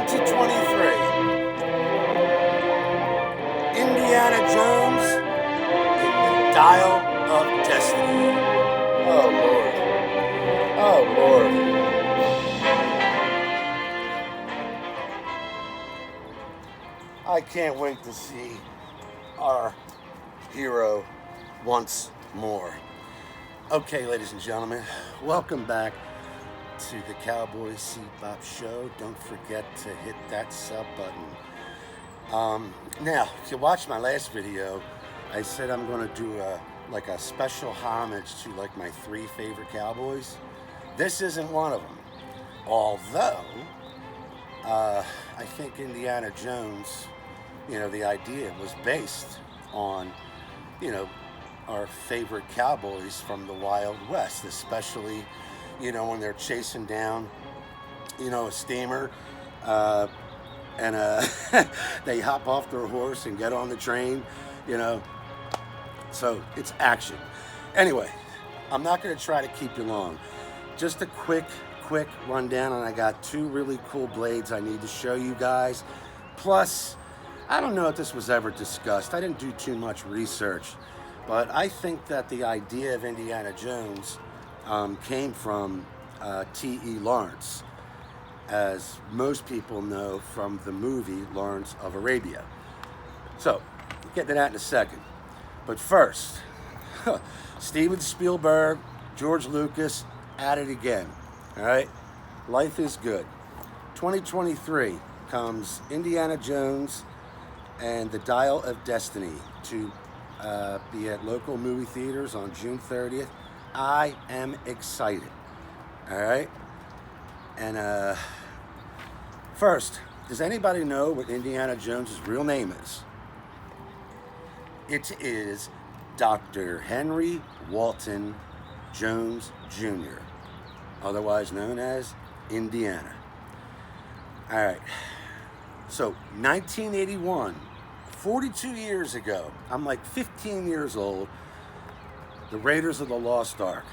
2023. Indiana Jones in the Dial of Destiny. Oh, Lord. Oh, Lord. I can't wait to see our hero once more. Okay, ladies and gentlemen, welcome back to the Cowboy Bebop Show. Don't forget to hit that sub button. Now, if you watched my last video, I said I'm going to do a special homage to my 3 favorite cowboys. This isn't one of them. Although, I think Indiana Jones, the idea was based on, our favorite cowboys from the Wild West, especially, when they're chasing down, a steamer, and they hop off their horse and get on the train, so it's action. Anyway, I'm not going to try to keep you long. Just a quick rundown, and I got 2 really cool blades I need to show you guys. Plus, I don't know if this was ever discussed. I didn't do too much research, but I think that the idea of Indiana Jones came from T.E. Lawrence, as most people know from the movie Lawrence of Arabia. So, we'll get to that in a second. But first, Steven Spielberg, George Lucas, at it again. All right? Life is good. 2023 comes Indiana Jones and the Dial of Destiny to be at local movie theaters on June 30th. I am excited. All right? And first, does anybody know what Indiana Jones' real name is? It is Dr. Henry Walton Jones Jr., otherwise known as Indiana. All right. So, 1981, 42 years ago, I'm 15 years old, the Raiders of the Lost Ark.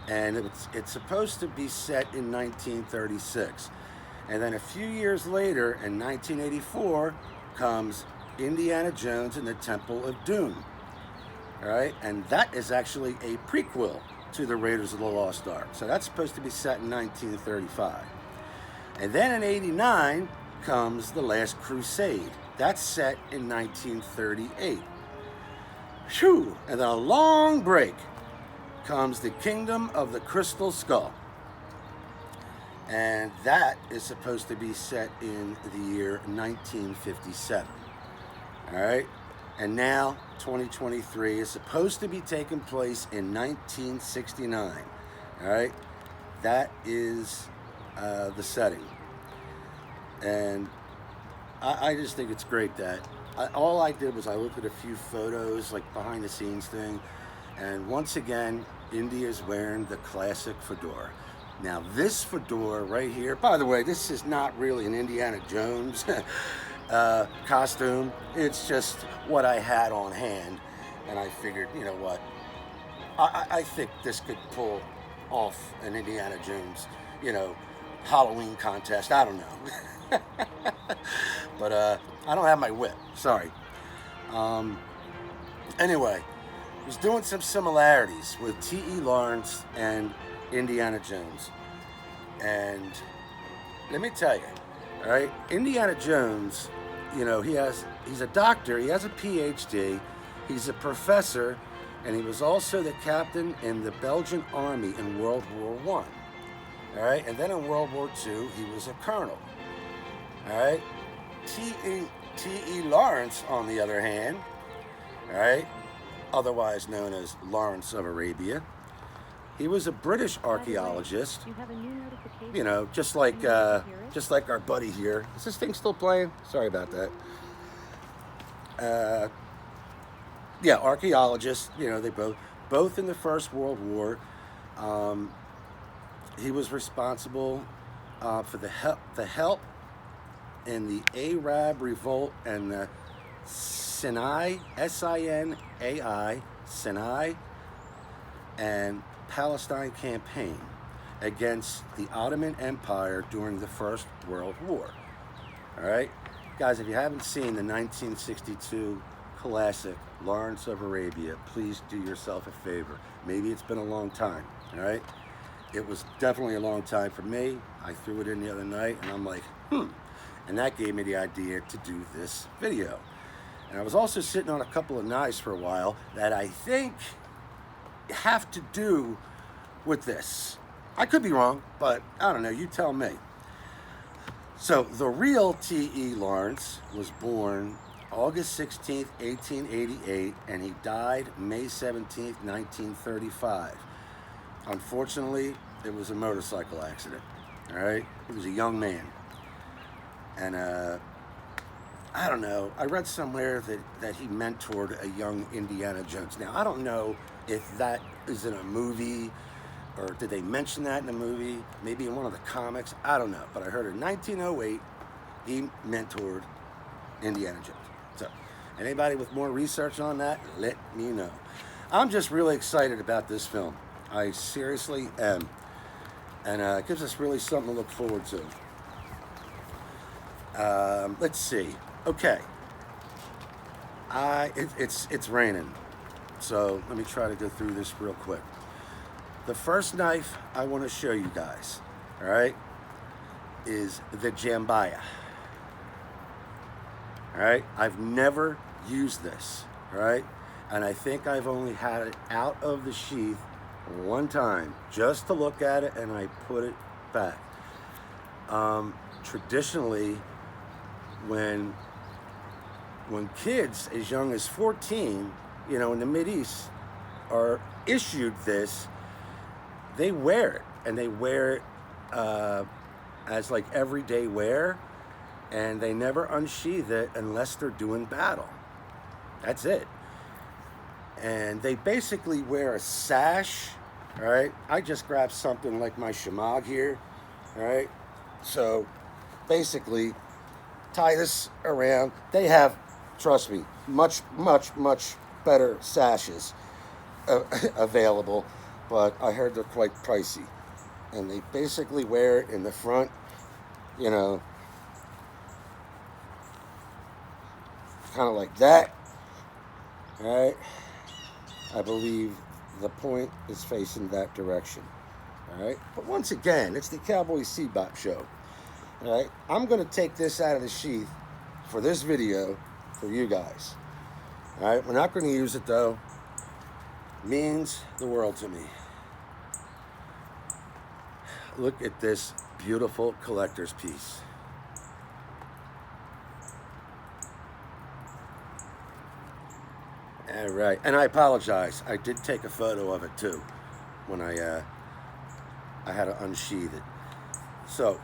And it's supposed to be set in 1936. And then a few years later, in 1984, comes Indiana Jones and the Temple of Doom. All right? And that is actually a prequel to the Raiders of the Lost Ark. So that's supposed to be set in 1935. And then in 89 comes The Last Crusade. That's set in 1938. Whew! And then a long break comes The Kingdom of the Crystal Skull. And that is supposed to be set in the year 1957. All right? And now, 2023 is supposed to be taking place in 1969. All right? That is the setting. And I just think it's great that all I did was I looked at a few photos, behind the scenes thing. And once again, Indy is wearing the classic fedora. Now, this fedora right here, by the way, this is not really an Indiana Jones costume. It's just what I had on hand. And I figured, you know what? I think this could pull off an Indiana Jones, Halloween contest. I don't know. But I don't have my whip. Sorry. Anyway, I was doing some similarities with T.E. Lawrence and Indiana Jones. And let me tell you, all right, Indiana Jones, he's a doctor, he has a PhD, he's a professor, and he was also the captain in the Belgian army in World War I. All right, and then in World War II, he was a colonel. All right, T.E. Lawrence, on the other hand, all right, otherwise known as Lawrence of Arabia, he was a British archaeologist, just like our buddy here. Is this thing still playing? Sorry about that. Archaeologists, they both in the First World War. He was responsible for the help in the Arab Revolt and the Sinai, S-I-N-A-I, Sinai, and Palestine campaign against the Ottoman Empire during the First World War. All right, guys, if you haven't seen the 1962 classic Lawrence of Arabia, please do yourself a favor. Maybe it's been a long time. All right, it was definitely a long time for me. I threw it in the other night, and I'm like, and that gave me the idea to do this video. And I was also sitting on a couple of knives for a while that I think have to do with this. I could be wrong, but I don't know. You tell me. So the real T.E. Lawrence was born August 16th, 1888, and he died May 17th, 1935. Unfortunately, it was a motorcycle accident. All right, he was a young man, and I don't know. I read somewhere that he mentored a young Indiana Jones. Now, I don't know if that is in a movie or did they mention that in a movie, maybe in one of the comics. I don't know. But I heard in 1908, he mentored Indiana Jones. So, anybody with more research on that, let me know. I'm just really excited about this film. I seriously am. And it gives us really something to look forward to. Let's see. Okay, it's raining, so let me try to go through this real quick. The first knife I want to show you guys, all right, is the Jambiya. All right, I've never used this, all right, and I think I've only had it out of the sheath one time just to look at it, and I put it back. Traditionally, when kids as young as 14, you know, in the Mideast are issued this, they wear it, and they wear it as like everyday wear, and they never unsheath it unless they're doing battle. That's it. And they basically wear a sash, all right? I just grabbed something like my shemagh here, all right? So basically, tie this around. They have, trust me, much better sashes available, but I heard they're quite pricey. And they basically wear it in the front, you know, kind of like that, all right? I believe the point is facing that direction, all right? But once again, it's the Cowboy Seabop Show. All right, I'm going to take this out of the sheath for this video for you guys. All right, we're not going to use it though. It means the world to me. Look at this beautiful collector's piece. All right, and I apologize. I did take a photo of it too when I had to unsheath it. So,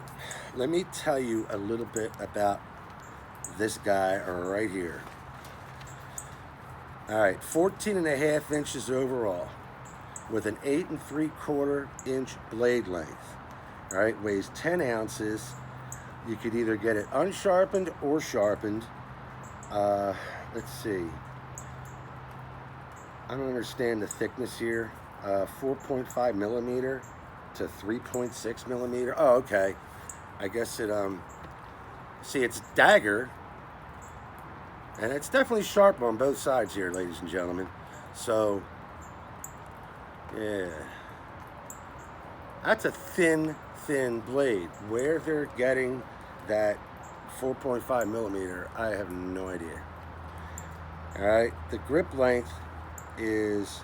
let me tell you a little bit about this guy right here. All right, 14.5 inches overall with an 8 3/4 inch blade length. All right, weighs 10 ounces. You could either get it unsharpened or sharpened. Let's see. I don't understand the thickness here. 4.5 millimeter to 3.6 millimeter. Oh, okay. I guess it, see, it's a dagger, and it's definitely sharp on both sides here, ladies and gentlemen. So, yeah. That's a thin blade. Where they're getting that 4.5 millimeter, I have no idea. All right, the grip length is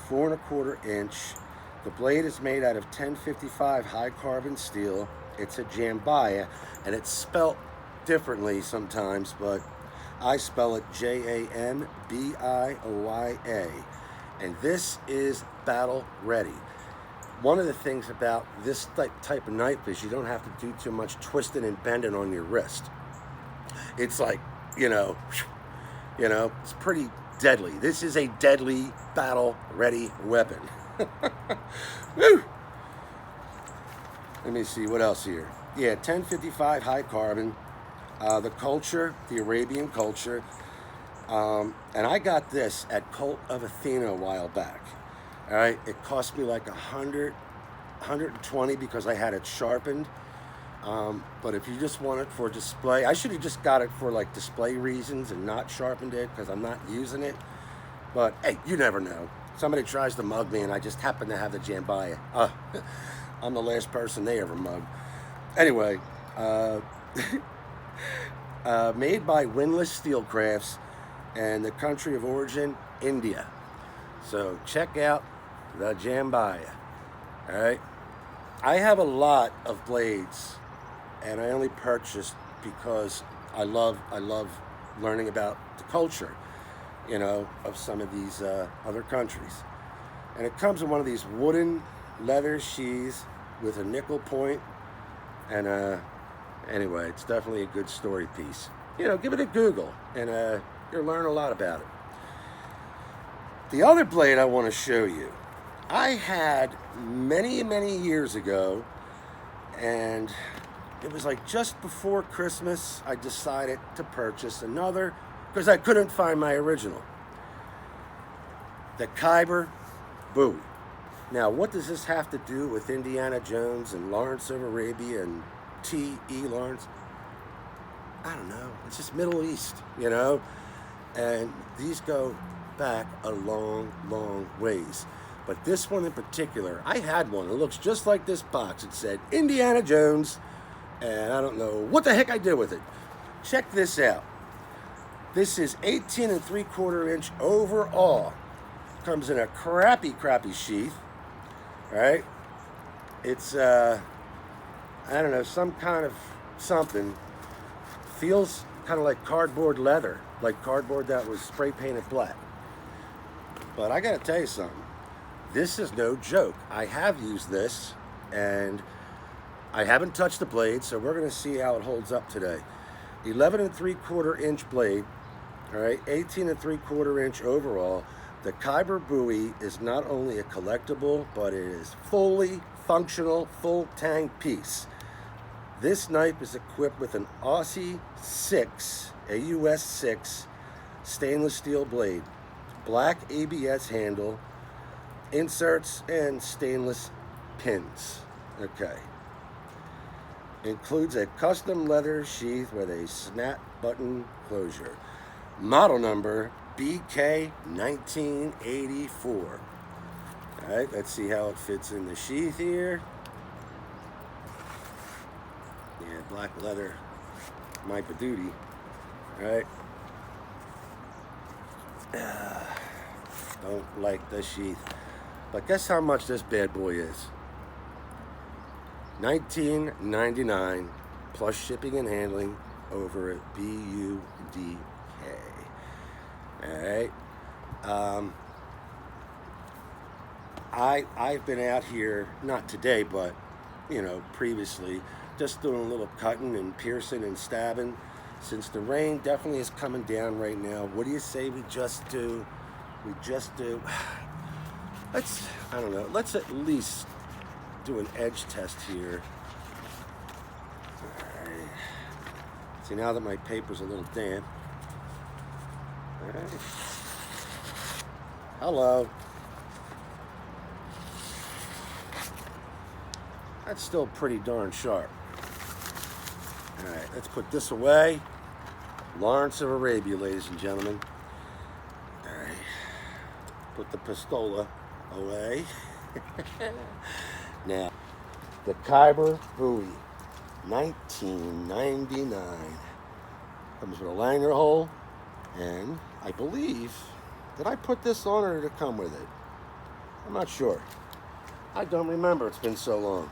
4 1/4 inch. The blade is made out of 1055 high carbon steel. It's a Jambiya, and it's spelt differently sometimes, but I spell it Jambiya. And this is battle ready. One of the things about this type of knife is you don't have to do too much twisting and bending on your wrist. It's like, you know, it's pretty deadly. This is a deadly battle ready weapon. Woo! Let me see what else here. Yeah, 1055 high carbon. The culture, the Arabian culture. And I got this at Cult of Athena a while back. All right, it cost me like $120 because I had it sharpened. But if you just want it for display, I should have just got it for like display reasons and not sharpened it because I'm not using it. But hey, you never know. Somebody tries to mug me and I just happen to have the Jambiya. I'm the last person they ever mugged. Anyway, made by Windlass Steelcrafts and the country of origin, India. So check out the Jambiya. All right. I have a lot of blades, and I only purchased because I love learning about the culture, of some of these other countries. And it comes in one of these wooden leather sheaths with a nickel point, and anyway, it's definitely a good story piece. Give it a Google, and you'll learn a lot about it. The other blade I want to show you, I had many years ago, and it was like just before Christmas, I decided to purchase another because I couldn't find my original. The Khyber Bowie. Now, what does this have to do with Indiana Jones and Lawrence of Arabia and T.E. Lawrence? I don't know. It's just Middle East, And these go back a long ways. But this one in particular, I had one. It looks just like this box. It said Indiana Jones, and I don't know what the heck I did with it. Check this out. This is 18 3/4 inch overall. Comes in a crappy sheath. All right? It's, I don't know, some kind of something. Feels kind of like cardboard leather, like cardboard that was spray painted black. But I gotta tell you something. This is no joke. I have used this, and I haven't touched the blade, so we're gonna see how it holds up today. 11 3/4 inch blade, all right, 18 3/4 inch overall. The Khyber Bowie is not only a collectible, but it is fully functional, full tang piece. This knife is equipped with an Aussie 6, AUS 6 stainless steel blade, black ABS handle, inserts, and stainless pins. Okay. Includes a custom leather sheath with a snap button closure. Model number BK1984. All right, let's see how it fits in the sheath here. Yeah, black leather, might be duty. All right. Don't like the sheath. But guess how much this bad boy is? $19.99 plus shipping and handling over at BUDK. All right. I've been out here, not today, but previously, just doing a little cutting and piercing and stabbing. Since the rain definitely is coming down right now, what do you say we just do? Let's at least do an edge test here. All right. See, now that my paper's a little damp. All right. Hello. That's still pretty darn sharp. All right, let's put this away. Lawrence of Arabia, ladies and gentlemen. All right. Put the pistola away. Now, the Khyber Bowie, 1999. Comes with a lanyard hole, and I believe, did I put this on or did it come with it? I'm not sure. I don't remember. It's been so long.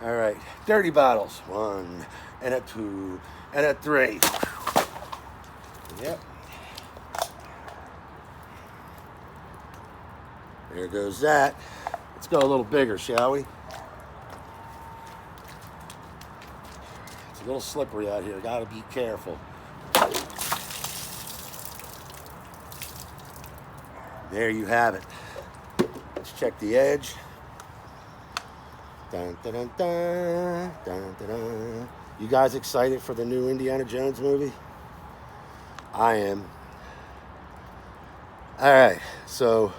All right, dirty bottles. 1 and a 2 and a 3. Yep. There goes that. Let's go a little bigger, shall we? It's a little slippery out here. Got to be careful. There you have it. Let's check the edge. Dun, dun, dun, dun, dun, dun, dun. You guys excited for the new Indiana Jones movie? I am. All right, so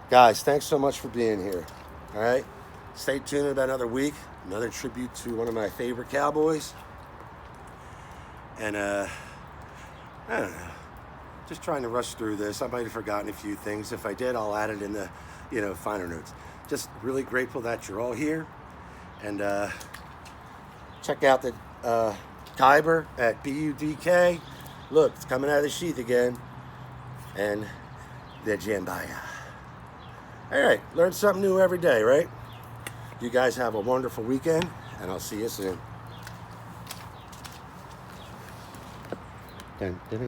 guys, thanks so much for being here. All right, stay tuned in about another week. Another tribute to one of my favorite cowboys. And I don't know. Just trying to rush through this. I might have forgotten a few things. If I did, I'll add it in the, finer notes. Just really grateful that you're all here. And check out the Khyber at BUDK. Look, it's coming out of the sheath again. And the Jambiya. All right, learn something new every day, right? You guys have a wonderful weekend, and I'll see you soon.